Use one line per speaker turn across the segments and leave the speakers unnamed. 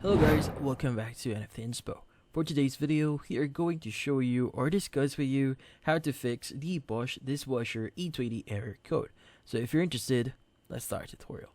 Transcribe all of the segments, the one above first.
Hello guys, welcome back to NFT Inspo. For today's video, we are going to show you or discuss with you how to fix the Bosch Dishwasher E20 error code. So if you're interested, let's start the tutorial.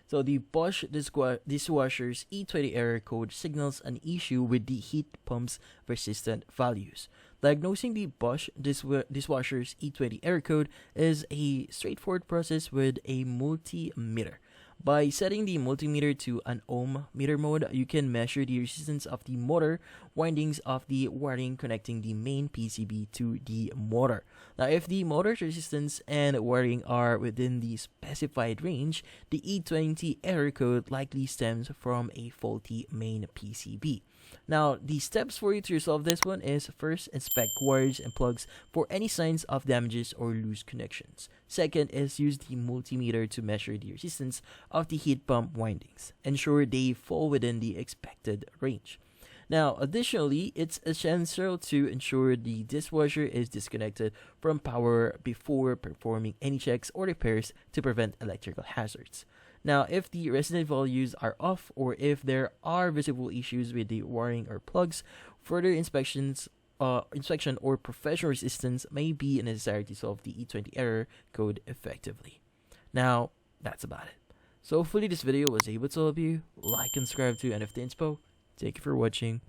So the Bosch Dishwasher's E20 error code signals an issue with the heat pump's resistant values. Diagnosing the Bosch Dishwasher's E20 error code is a straightforward process with a multimeter. By setting the multimeter to an ohm meter mode, you can measure the resistance of the motor windings of the wiring connecting the main PCB to the motor. Now, if the motor's resistance and wiring are within the specified range, the E20 error code likely stems from a faulty main PCB. Now, the steps for you to resolve this one is first, inspect wires and plugs for any signs of damages or loose connections. Second is use the multimeter to measure the resistance of the heat pump windings. Ensure they fall within the expected range. Now, additionally, it's essential to ensure the dishwasher is disconnected from power before performing any checks or repairs to prevent electrical hazards. Now, if the resistive values are off or if there are visible issues with the wiring or plugs, further inspection or professional assistance may be necessary to solve the E20 error code effectively. Now, that's about it. So hopefully this video was able to help you. Like and subscribe to NFT Inspo. Thank you for watching.